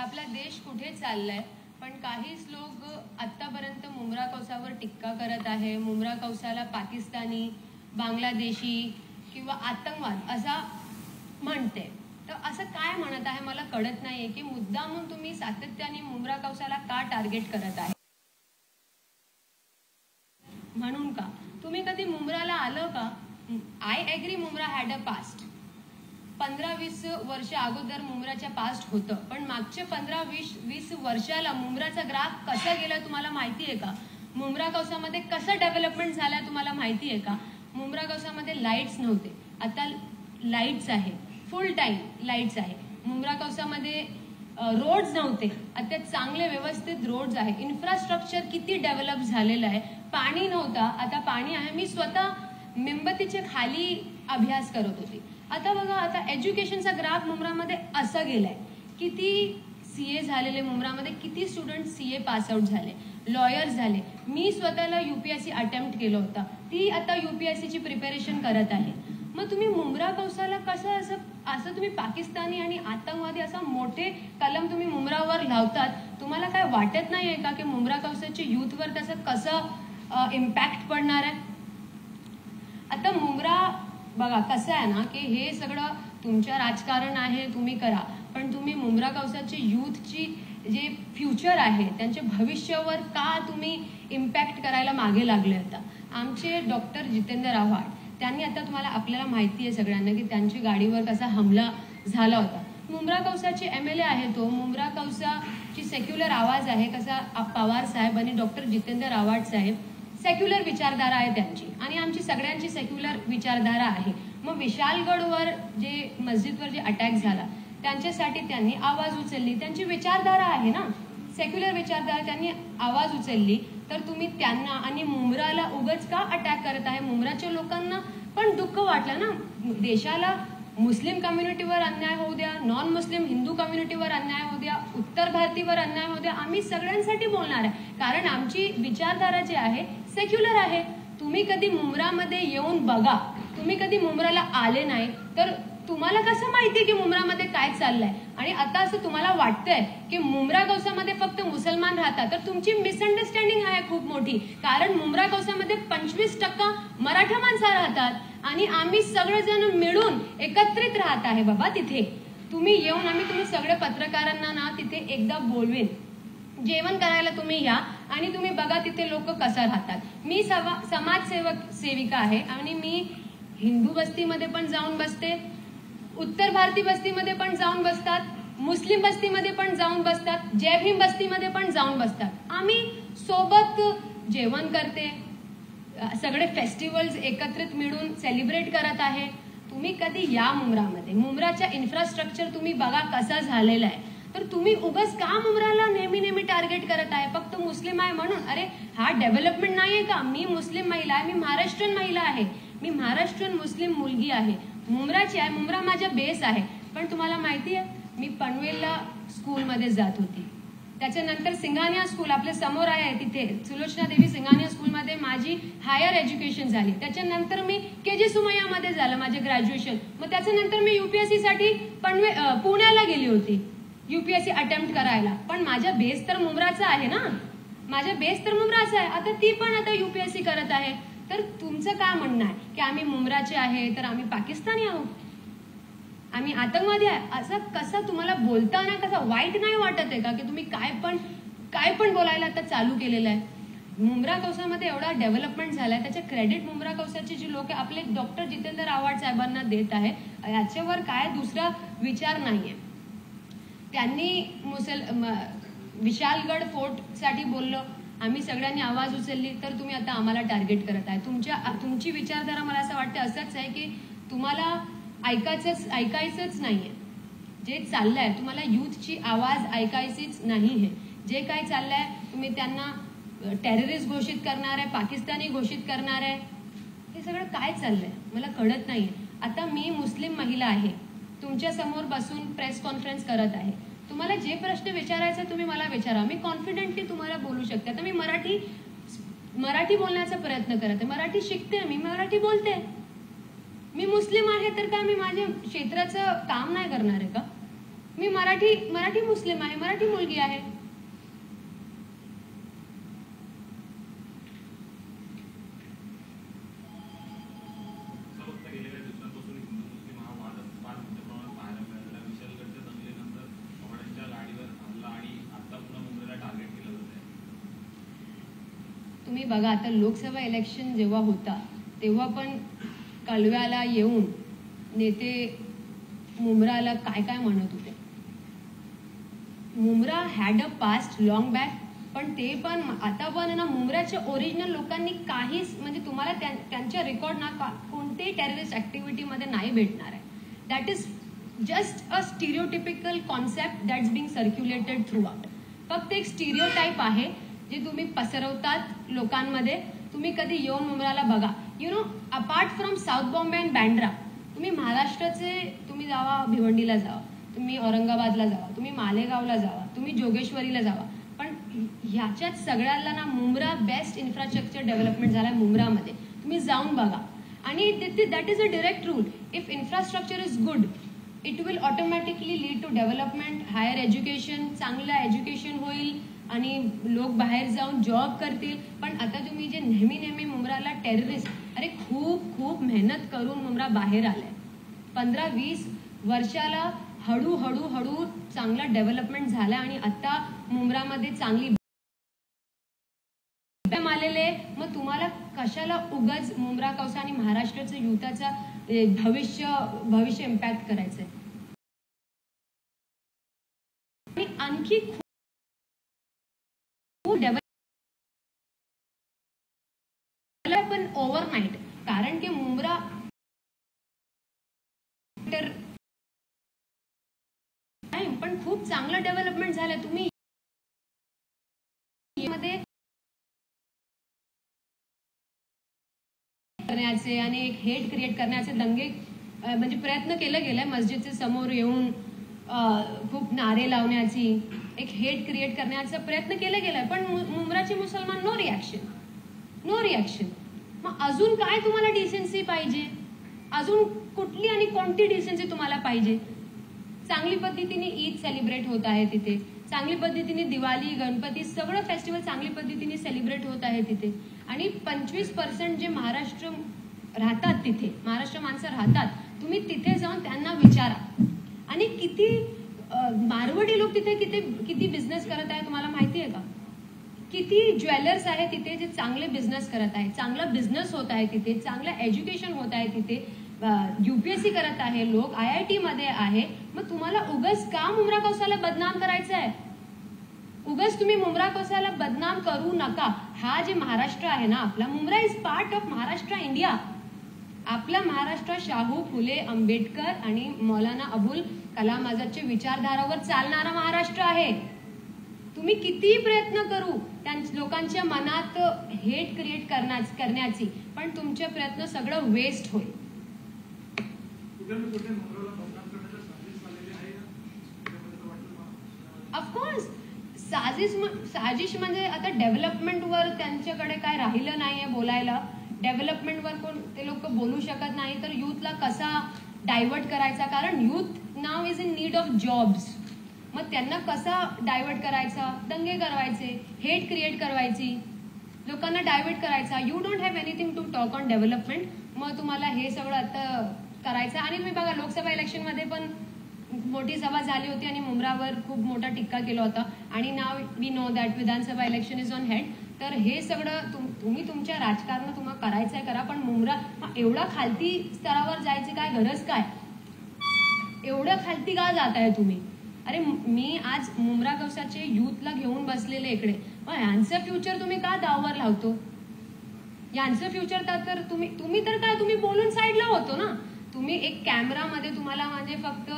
आपला देश कुठे चाललाय, पण काहीच लोक आतापर्यंत मुंब्रा कौसावर टिक्का करत आहे. मुंब्रा कौसाला पाकिस्तानी, बांगलादेशी किंवा आतंकवाद असा म्हणते. तर असं काय म्हणत आहे मला कळत नाहीये की मुद्दामून तुम्ही सातत्याने मुंब्रा कौसाला का टार्गेट करत आहे. म्हणून का तुम्ही कधी मुंब्राला आलं का? I agree Mumbra had a past. 15-20 वर्ष अगोदर मुंब्राच्या पास्ट होतं, पण मागच्या 15-20 वर्षाला मुंब्राचा ग्राफ कसा गेला तुम्हाला माहिती आहे का? मुंब्रा कौसामध्ये कसं डेव्हलपमेंट झालं तुम्हाला माहिती आहे का? मुंब्रा कौसामध्ये लाईट्स नव्हते, आता लाईट्स आहे, फुल टाइम लाईट्स आहे. मुंब्रा कौसामध्ये रोड्स नव्हते, आता चांगले व्यवस्थित रोड्स आहे. इन्फ्रास्ट्रक्चर किती डेव्हलप झालेलं आहे. पाणी नव्हता, आता पाणी आहे. मी स्वतः मेणबत्तीच्या खाली अभ्यास करत होती. आता बघा, आता एज्युकेशनचा ग्राफ मुंब्रामध्ये असा गेलाय. किती सीए झालेले मुंब्रामध्ये, किती स्टुडंट सीए पास आउट झाले, लॉयर झाले. मी स्वतःला यूपीएससी अटेम्प्ट केलं होतं, ती आता यूपीएससीची प्रिपरेशन करत आहे. मग तुम्ही मुंब्रा कौसाला कसं असं तुम्ही पाकिस्तानी आणि आतंकवादी असा मोठे कलम तुम्ही मुंब्रावर लावतात. तुम्हाला काय वाटत नाहीये का की मुंब्रा कौसाच्या युथवर त्याचं कसं इम्पॅक्ट पडणार आहे? आता मुंब्रा बघा कसं आहे ना की हे सगळं तुमच्या राजकारण आहे, तुम्ही करा, पण तुम्ही मुंब्रा कौसाचे युथची जे फ्युचर आहे त्यांच्या भविष्यावर का तुम्ही इम्पॅक्ट करायला मागे लागले? आता आमचे डॉक्टर जितेंद्र आव्हाड त्यांनी, आता तुम्हाला आपल्याला माहिती आहे सगळ्यांना की त्यांच्या गाडीवर कसा हमला झाला होता. मुंब्रा कौसाचे एमएलए आहे तो. मुंब्रा कौसाची सेक्युलर आवाज आहे. कसा पवार साहेब आणि डॉक्टर जितेंद्र आव्हाड साहेब सेक्युलर विचारधारा आहे त्यांची, आणि आमची सगळ्यांची सेक्युलर विचारधारा आहे. मग विशालगडवर जे मस्जिदवर जे अटॅक झाला त्यांच्यासाठी त्यांनी आवाज उचलली. त्यांची विचारधारा आहे ना, सेक्युलर विचारधारा, त्यांनी आवाज उचलली. तर तुम्ही त्यांना आणि मुंब्राला उगाच का अटॅक करत आहे? मुंब्राच्या लोकांना पण दुःख वाटलं ना. देशाला मुस्लिम कम्युनिटीवर अन्याय होऊ द्या, नॉन मुस्लिम हिंदू कम्युनिटीवर अन्याय होऊ द्या, उत्तर भारतीवर अन्याय होऊ द्या, आम्ही सगळ्यांसाठी बोलणार आहे, कारण आमची विचारधारा जी आहे सेक्युलर आहे. तुम्ही कधी मुंब्रामध्ये येऊन बघा, तुम्ही कधी मुंब्राला आले नाही तर तुम्हाला कसं माहिती की मुंब्रामध्ये काय चाललंय? आणि आता असं तुम्हाला वाटतंय की मुंब्रा कौसामध्ये फक्त मुसलमान राहतात, तर तुमची मिसअंडरस्टँडिंग आहे खूप मोठी. कारण मुंब्रा कौसामध्ये 25% मराठा माणसं राहतात आणि आम्ही सगळेजण मिळून एकत्रित राहत आहे बाबा तिथे. तुम्ही येऊन, आम्ही तुम्ही सगळे पत्रकारांना ना तिथे एकदा बोलवेन, जेवण करायला तुम्ही या आणि तुम्ही बघा तिथे लोक कसं राहतात. मी सेविका आहे आणि मी हिंदू बस्तीमध्ये पण जाऊन बसते, उत्तर भारतीय बस्तीमध्ये पण जाऊन बसतात, मुस्लिम बस्तीमध्ये पण जाऊन बसतात, जय भीम बस्तीमध्ये पण जाऊन बसतात. आम्ही सोबत जेवण करते, सगळे फेस्टिवल्स एकत्रित मिळून सेलिब्रेट करत आहे. तुम्ही कधी या मुंब्रामध्ये, मुंब्राच्या इन्फ्रास्ट्रक्चर तुम्ही बघा कसा झालेला आहे. तर तुम्ही उगाच का मुंब्राला नेहमी टार्गेट करत आहे? फक्त मुस्लिम आहे म्हणून? अरे हा डेव्हलपमेंट नाहीये का? मी मुस्लिम महिला आहे, मी महाराष्ट्रीयन महिला आहे, मी महाराष्ट्रीयन मुस्लिम मुलगी आहे, मुंब्राची आहे. मुंब्रा माझा बेस आहे. पण तुम्हाला माहिती आहे मी पनवेलला स्कूलमध्ये जात होती, त्याच्यानंतर सिंघानिया स्कूल आपल्या समोर आहे, तिथे सुलोचना देवी सिंघानिया स्कूलमध्ये माझी हायर एज्युकेशन झाली. त्याच्यानंतर मी केजी सुमय्यामध्ये झालं माझे ग्रॅज्युएशन. मग त्याच्यानंतर मी यूपीएससी साठी पुण्याला गेली होती यूपीएससी अटेम्प्ट करायला. पण माझा बेस तर मुंब्राचा आहे ना, माझा बेस तर मुंब्राचा आहे. आता ती पण आता यूपीएससी करत आहे. तर तुमचं काय म्हणणं आहे की आम्ही मुंब्राचे आहे तर आम्ही पाकिस्तानी आहोत, आम्ही आतंकवादी आहे? असं कसं तुम्हाला बोलताना कसं वाईट नाही वाटत आहे का की तुम्ही काय पण बोलायला आता चालू केलेलं आहे? मुंब्रा कौसामध्ये एवढा डेव्हलपमेंट झालाय, त्याचे क्रेडिट मुंब्रा कौसाचे जे लोक आपले डॉक्टर जितेंद्र आव्हाड साहेबांना देत आहे. याच्यावर काय दुसरा विचार नाहीये. त्यांनी विशालगड फोर्ट साठी बोललं, आम्ही सगळ्यांनी आवाज उचलली, तर तुम्ही आता आम्हाला टार्गेट करत आहे. तुमची विचारधारा मला असं वाटतं असंच आहे की तुम्हाला ऐकायचंच नाहीये जे चाललंय. तुम्हाला युथची आवाज ऐकायचीच नाहीये. जे काय चाललंय तुम्ही त्यांना टेररिस्ट घोषित करणार आहे, पाकिस्तानी घोषित करणार आहे. हे सगळं काय चाललंय मला कळत नाहीये. आता मी मुस्लिम महिला आहे, तुमच्या समोर बसून प्रेस कॉन्फरन्स करत आहे. तुम्हाला जे प्रश्न विचारायचे तुम्ही मला विचारा, मी कॉन्फिडेंटली तुम्हाला बोलू शकते. आता मी मराठी बोलण्याचा प्रयत्न करते, मराठी शिकते, मी मराठी बोलते. मी मुस्लिम आहे तर का मी माझ्या क्षेत्राचं काम नाही करणार आहे का? मी मराठी मुस्लिम आहे, मराठी मुलगी आहे. तुम्ही बघा, आता लोकसभा इलेक्शन जेव्हा होता तेव्हा पण कळव्याला येऊन नेते मुंब्राला काय काय म्हणत होते. Mumbra had a past long back, पण ते पण आता पण ना मुंब्राच्या ओरिजिनल लोकांनी काहीच म्हणजे तुम्हाला त्यांच्या रेकॉर्ड ना कोणतेही टेररिस्ट ऍक्टिव्हिटीमध्ये नाही भेटणार आहे. That is just a stereotypical concept that's being circulated throughout. फक्त एक स्टिरियोटाईप आहे जे तुम्ही पसरवतात लोकांमध्ये. तुम्ही कधी येऊन मुंब्राला बघा. You know, apart from south Bombay and Bandra, तुम्ही महाराष्ट्राचे तुम्ही जावा, भिवंडीला जावा, तुम्ही औरंगाबादला जावा, तुम्ही मालेगावला जावा, तुम्ही जोगेश्वरीला जावा, पण ह्याच्यात सगळ्याला ना मुंब्रा बेस्ट इन्फ्रास्ट्रक्चर डेव्हलपमेंट झालाय मुंब्रामध्ये. तुम्ही जाऊन बघा. आणि that is a direct rule. If infrastructure is good, it will automatically lead to development, higher education, चांगलं एज्युकेशन होईल आणि लोक बाहेर जाऊन जॉब करतील. पण आता तुम्ही जे नेहमी मुंब्राला टेररिस्ट, अरे खूप मेहनत करून मुंब्रा बाहेर आलाय. 15-20 वर्षाला हळू चांगला डेव्हलपमेंट झाला आणि आता मुंब्रामध्ये चांगली आलेले. मग तुम्हाला कशाला उगाच मुंब्रा कौसा आणि महाराष्ट्राचं युथाचा भविष्य इम्पॅक्ट करायचंय. आणि आणखी पण ओव्हरनाईट, कारण की मुंब्रा पण खूप चांगलं डेव्हलपमेंट झालं. तुम्ही मध्ये करण्याचे आणि एक हेट क्रिएट करण्याचे दंगे म्हणजे प्रयत्न केलं गेलाय. मस्जिदच्या समोर येऊन खूप नारे लावण्याची, एक हेट क्रिएट करण्याचा प्रयत्न केला गेलाय. पण मुंब्राचे मुसलमान नो रिॲक्शन. मग अजून काय तुम्हाला डिसेन्सी पाहिजे? अजून कुठली आणि कोणती डिसेन्सी तुम्हाला पाहिजे? चांगली पद्धतीने ईद सेलिब्रेट होत आहे तिथे, चांगली पद्धतीने दिवाळी, गणपती, सगळं फेस्टिवल चांगली पद्धतीने सेलिब्रेट होत आहे तिथे. आणि 25% जे महाराष्ट्र राहतात तिथे, महाराष्ट्र माणसं राहतात, तुम्ही तिथे जाऊन त्यांना विचारा. आणि किती मारवाडी लोक तिथे किती बिझनेस करत आहे तुम्हाला माहिती आहे का? किती ज्वेलर्स आहे तिथे जे चांगले बिझनेस करत आहे, चांगला बिझनेस होत आहे तिथे, चांगलं एज्युकेशन होत आहे तिथे, UPSC करत आहे लोक, IIT मध्ये आहे. मग तुम्हाला उगाच का मुंब्रा कौसाला बदनाम करायचं आहे? उगाच तुम्ही मुंब्रा कौसाला बदनाम करू नका. हा जे महाराष्ट्र आहे ना आपला, Mumbra is part of Maharashtra India. आपला महाराष्ट्र शाहू फुले आंबेडकर आणि मौलाना अबुल कलाम आझादच्या विचारधारावर चालणारा महाराष्ट्र आहे. तुम्ही किती प्रयत्न करू लोकांच्या मनात हेट क्रिएट करण्याची, पण तुमचे प्रयत्न सगळं वेस्ट होईल. ऑफकोर्स साजिश म्हणजे आता डेव्हलपमेंटवर त्यांच्याकडे काय राहिलं नाहीये बोलायला. डेव्हलपमेंटवर कोण ते लोक बोलू शकत नाही, तर युथला कसा डायव्हर्ट करायचा? कारण youth now is in need of jobs. मग त्यांना कसा डायव्हर्ट करायचा? दंगे करवायचे, हेट क्रिएट करवायची, लोकांना डायव्हर्ट करायचा. You don't have anything to talk on development. मग तुम्हाला हे सगळं आता करायचं. आणि तुम्ही बघा, लोकसभा इलेक्शन मध्ये पण मोठी सभा झाली होती आणि मुंब्रावर खूप मोठा टिक्का केला होता. आणि नाव वी नो दॅट विधानसभा इलेक्शन इज ऑन हेड. तर हे सगळं तुम्ही तुमच्या राजकारण तुम्हाला करायचंय करा, पण मुंब्रा एवढा खालती स्तरावर जायची काय गरज? काय एवढं खालती का जात आहे तुम्ही? अरे मी आज मुंब्रा कौसाचे युथला घेऊन बसलेले इकडे, मग यांचं फ्युचर तुम्ही का दावावर लावतो? यांचं फ्युचर तर तुम्ही तर काय, तुम्ही बोलून साईडला होतो ना. तुम्ही एक कॅमेरामध्ये तुम्हाला म्हणजे फक्त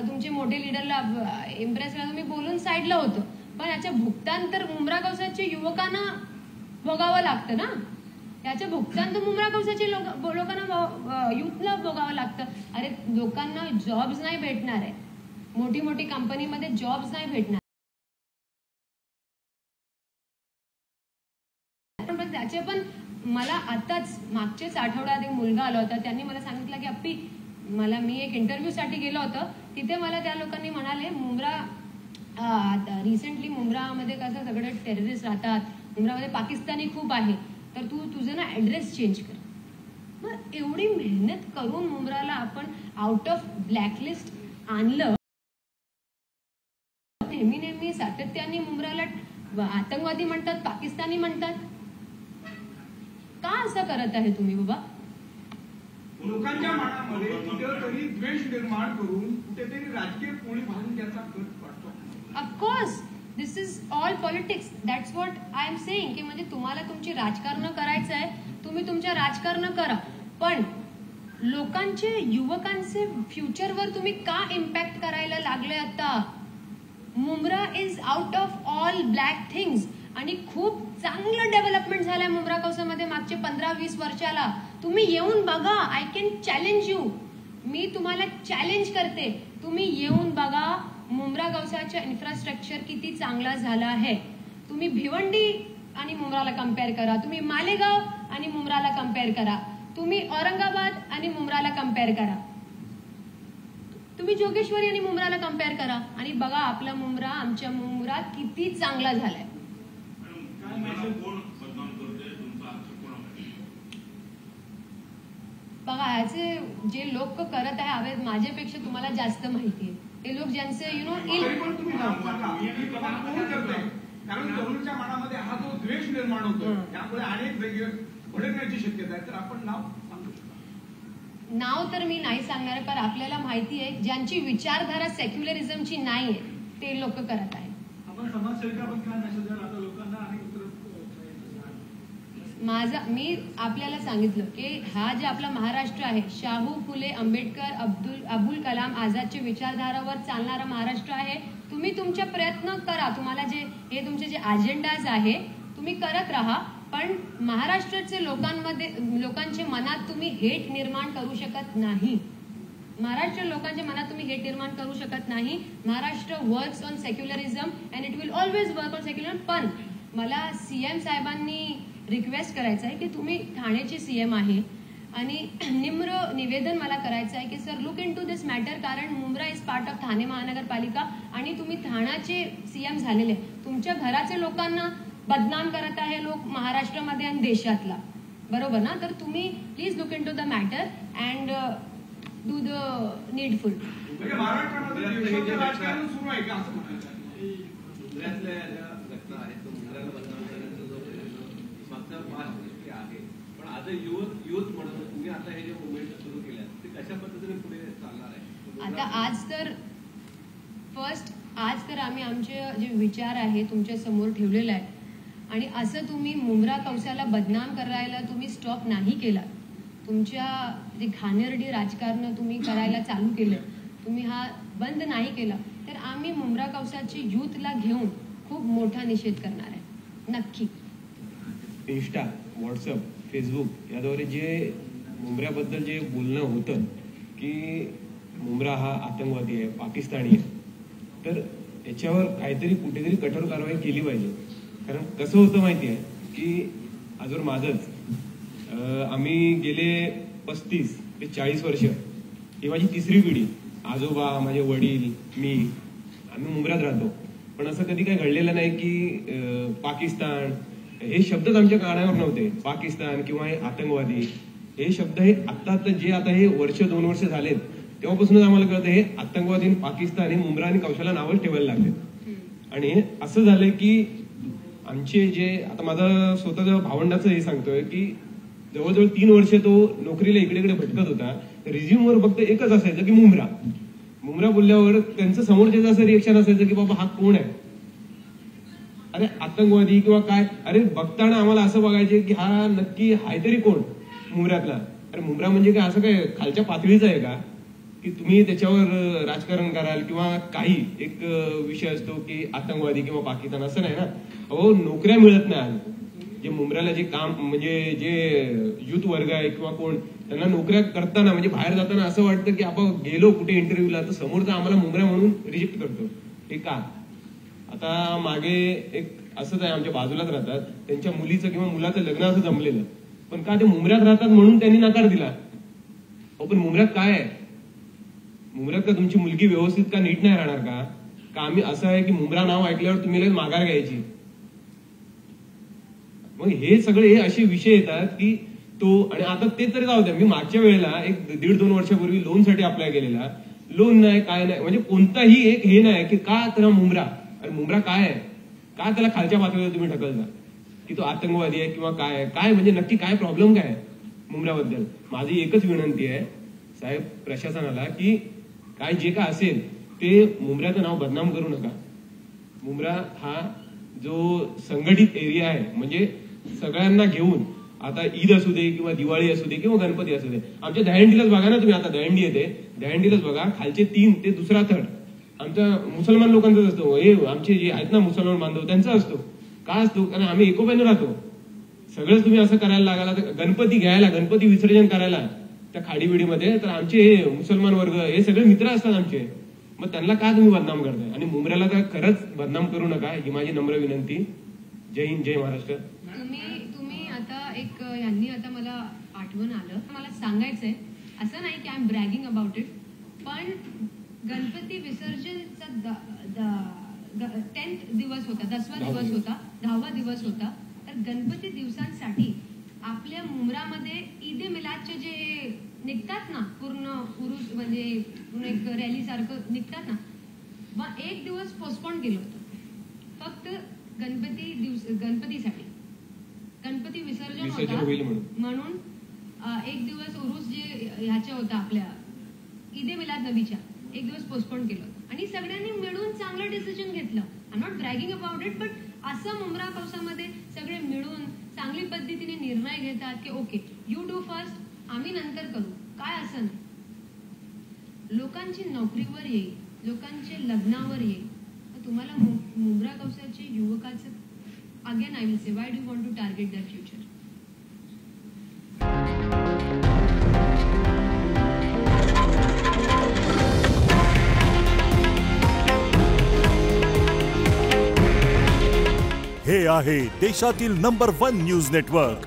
तुमचे मोठे लिडरला इम्प्रेस करायला तुम्ही बोलून साईडला होतो, पण याच्या भुगतान तर मुंब्रा कौसाच्या युवकांना भोगावं लागतं ना. याचं भुगतान तर मुंब्रा कौसाचे लोकांना युथला भोगावं लागतं. अरे लोकांना जॉब्स नाही भेटणार आहे, मोठी कंपनीमध्ये जॉब्स नाही भेटणार. पण त्याचे पण मला आताच मागच्याच आठवड्यात एक मुलगा आला होता, त्यांनी मला सांगितलं की अप्पी मी एक इंटरव्ह्यूसाठी गेलो होतो, तिथे मला त्या लोकांनी म्हणाले मुंब्रा रिसेंटली मुंब्रामध्ये कसं सगळे टेररिस्ट राहतात, मुंब्रामध्ये पाकिस्तानी खूप आहे, तर तू तुझं ना ॲड्रेस चेंज कर. मग एवढी मेहनत करून मुंब्राला आपण आउट ऑफ ब्लॅकलिस्ट आणलं, नेहमी सातत्याने मुंब्राला आतंकवादी म्हणतात, पाकिस्तानी म्हणतात. का असं करत आहे तुम्ही बाबा? लोकांच्या मनामध्ये कुठेतरी द्वेष निर्माण करून कुठेतरी राजकीय पोळी भाजून त्याचा कट पडतो. Of course this is all politics. That's what I am saying की म्हणजे तुम्हाला तुमची राजकारण करायचं आहे, तुम्ही तुमच्या राजकारण करा, पण लोकांचे युवकांचे फ्युचरवर तुम्ही का इम्पॅक्ट करायला लागले? आता Mumbra is out of all black things आणि खूप चांगलं डेव्हलपमेंट झालंय मुंब्रा कौसामध्ये मागच्या 15-20 वर्षाला. तुम्ही येऊन बघा. I can challenge you. मी तुम्हाला चॅलेंज करते, तुम्ही येऊन बघा मुंब्रा कौसाचा इन्फ्रास्ट्रक्चर किती चांगला झाला आहे. तुम्ही भिवंडी आणि मुंब्राला कम्पेअर करा, तुम्ही मालेगाव आणि मुंब्राला कम्पेअर करा, तुम्ही औरंगाबाद आणि मुंब्राला कम्पेअर करा, तुम्ही जोगेश्वरी आणि मुंब्राला कम्पेअर करा आणि बघा आपला मुंब्रा आमच्या मुंब्रा किती चांगला झालाय. बघा ह्याचे जे लोक करत आहे माझ्यापेक्षा तुम्हाला जास्त माहिती आहे. ते लोक ज्यांचे कारण तरुणाच्या मनामध्ये हा जो द्वेष निर्माण होतो त्यामुळे अनेक भडकण्याची शक्यता आहे. तर आपण नाव सांगू शकतो? नाव तर मी नाही सांगणार, पण आपल्याला माहिती आहे ज्यांची विचारधारा सेक्युलरिझमची नाही आहे ते लोक करत आहे. आपण समाजसेविकाबद्दल काय मेसेज द्याल आता लोकांना? आणि मी आपल्याला सांगितलं की हा जे आपला महाराष्ट्र आहे, शाहू फुले आंबेडकर अबुल कलाम आझादच्या विचारधारावर चालणारा महाराष्ट्र आहे. तुम्ही तुमचे प्रयत्न करा, तुम्हाला हे तुमचे जे अजेंडाज आहे तुम्ही करत राहा, पण महाराष्ट्राचे लोकांच्या मनात तुम्ही हेट निर्माण करू शकत नाही. महाराष्ट्र लोकांच्या मनात तुम्ही हेट निर्माण करू शकत नाही. Maharashtra works on secularism and it will always work on secularism. पण मला सीएम साहेबांनी रिक्वेस्ट करायचं आहे की तुम्ही ठाण्याचे सीएम आहे आणि निम्र निवेदन मला करायचं आहे की sir look into this matter, कारण Mumbra is part of Thane महानगरपालिका आणि तुम्ही ठाण्याचे सीएम झालेले, तुमच्या घराच्या लोकांना बदनाम करत आहे लोक महाराष्ट्रामध्ये आणि देशातला, बरोबर ना? तर तुम्ही please look into the matter and do the needful. महाराष्ट्रामध्ये राजकारण सुरू आहे का? पण आता युथ म्हणून तुम्ही आता हे जे मुवमेंट सुरू केल्या ते कशा पद्धतीने पुढे चालणार आहे? आता आज तर आम्ही आमचे जे विचार आहे तुमच्या समोर ठेवलेला आहे आणि असं तुम्ही मुंब्रा कौसाला बदनाम करायला तुम्ही स्टॉप नाही केला. तुमच्या जे घाणेरडी राजकारण तुम्ही करायला चालू केलं, तुम्ही हा बंद नाही केला, तर आम्ही मुंब्रा कौसाची युथला घेऊन खूप मोठा निषेध करणार आहे नक्की. इंस्टा, व्हॉट्सअप, फेसबुक याद्वारे जे मुंब्र्याबद्दल जे बोलणं होतं की मुंब्रा हा आतंकवादी आहे, पाकिस्तानी आहे, तर याच्यावर काहीतरी कुठेतरी कठोर कारवाई केली पाहिजे. कारण कसं होतं माहिती आहे की आजवर माझंच आम्ही गेले 35 ते 40 वर्ष, ही माझी तिसरी पिढी, आजोबा, माझे वडील, मी, आम्ही मुंब्र्यात राहतो. पण असं कधी काही घडलेलं नाही की पाकिस्तान हे शब्दच आमच्या कानावर नव्हते. पाकिस्तान किंवा हे आतंकवादी हे शब्द हे आता जे आता हे 1-2 वर्ष झालेत तेव्हापासूनच आम्हाला कळतं हे आतंकवादी, पाकिस्तान हे मुंब्रा आणि कौशाला नावच ठेवायला लागले. आणि असं झालंय की आमचे जे आता माझा स्वतःच्या भावंडाचं हे सांगतोय की जवळजवळ 3 वर्ष तो नोकरीला इकडे भटकत होता. रिझ्यूमवर फक्त एकच असायचं की मुंब्रा. मुंब्रा बोलल्यावर त्यांचं समोरच्याचं असं रिएक्शन असायचं की बाबा हा कोण आहे, अरे आतंकवादी किंवा काय. अरे बघताना आम्हाला असं बघायचे की हा नक्की हाय तरी कोण मुंब्र्यातला. अरे मुंब्रा म्हणजे काय असं काय खालच्या पातळीचं आहे का की तुम्ही त्याच्यावर राजकारण कराल किंवा काही एक विषय असतो की आतंकवादी किंवा पाकिस्तान, असं नाही ना. अहो नोकऱ्या मिळत नाही आज. जे मुंब्र्याला जे काम म्हणजे जे युथ वर्ग आहे किंवा कोण त्यांना नोकऱ्या करताना म्हणजे बाहेर जाताना असं वाटतं की आपण गेलो कुठे इंटरव्ह्यूला तर समोरचा आम्हाला मुंब्रा म्हणून रिजेक्ट करतो. हे का? आता मागे एक असंच आहे, आमच्या बाजूलाच राहतात, त्यांच्या मुलीचं किंवा मुलाचं लग्न असं जमलेलं, पण का ते मुंब्र्यात राहतात म्हणून त्यांनी नकार दिला. पण मुंब्र्यात काय आहे, मुंब्र्यात का तुमची मुलगी व्यवस्थित का नीट नाही राहणार का आम्ही असं आहे की मुंब्रा नाव ऐकल्यावर तुम्ही लगेच माघार घ्यायची? मग हे सगळे असे विषय येतात की आणि आता ते तरी जाऊ द्या, मी मागच्या वेळेला 1-1.5-2 वर्षापूर्वी लोनसाठी अप्लाय केलेला, लोन नाही काय नाही, म्हणजे कोणताही एक हे नाही की का त्याला मुंब्रा, अरे मुंब्रा काय आहे, का त्याला खालच्या पातळीवर तुम्ही ढकलता की तो आतंकवादी आहे किंवा काय म्हणजे नक्की काय प्रॉब्लेम काय आहे मुंब्र्याबद्दल? माझी एकच विनंती आहे साहेब प्रशासनाला की काय जे काय असेल ते मुंब्र्याचं नाव बदनाम करू नका. मुंब्रा हा जो संघटित एरिया आहे, म्हणजे सगळ्यांना घेऊन, आता ईद असू दे किंवा दिवाळी असू दे किंवा गणपती असू दे, आमच्या दहीहंडीलाच बघा ना तुम्ही, आता दहीहंडी येते, दहीहंडीलाच बघा खालचे 3 ते दुसरा थड आमच्या मुसलमान लोकांचाच असतो, हे आमचे जे आहेत ना मुसलमान बांधव त्यांचा असतो. का असतो? कारण आम्ही एकोप्याने राहतो. सगळंच तुम्ही असं करायला लागाला तर गणपती घ्यायला, गणपती विसर्जन करायला त्या खाडीबिडीमध्ये, तर आमचे हे मुसलमान वर्ग हे सगळे मित्र असतात आमचे, मग त्यांना का तुम्ही बदनाम करताय? आणि मुंब्र्याला तर खरंच बदनाम करू नका, ही माझी नम्र विनंती. जय हिंद, जय महाराष्ट्र. तुम्ही आता यांनी आता मला आठवण आलं, मला सांगायचंय, असं नाही की I am bragging about it, पण गणपती विसर्जनचा 10th दिवस होता, 10वा दिवस होता, 10वा दिवस होता. तर गणपती दिवसांसाठी आपल्या मुंब्रामध्ये ईद ए मिलादचे जे निघतात ना, पूर्ण उरूस म्हणजे पूर्ण एक रॅली सारखं निघतात ना, मग 1 दिवस पोस्टपोन केलं होतं फक्त गणपतीसाठी. गणपती विसर्जन होता म्हणून 1 दिवस उरूस जे ह्याच्या होता आपल्या ईद ए मिलाद नबीच्या 1 दिवस पोस्टपोन केलं होतं आणि सगळ्यांनी मिळून चांगलं डिसिजन घेतलं. I am not bragging about it, but असं मुंब्रा पावसामध्ये सगळे मिळून चांगली पद्धतीने निर्णय घेतात की ओके यू डू फर्स्ट, आम्ही नंतर करू, काय असं नाही. लोकांची नोकरीवर येईल, लोकांचे लग्नावर येईल, तुम्हाला मुंब्रा कौसाच्या युवकाचं again I will say why do you want to target their future? हे आहे देशातील नंबर 1 न्यूज नेटवर्क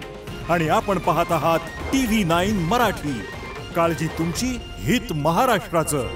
आणि आपण पाहत आहात TV9 मराठी. काळजी तुमची, हित महाराष्ट्राचं.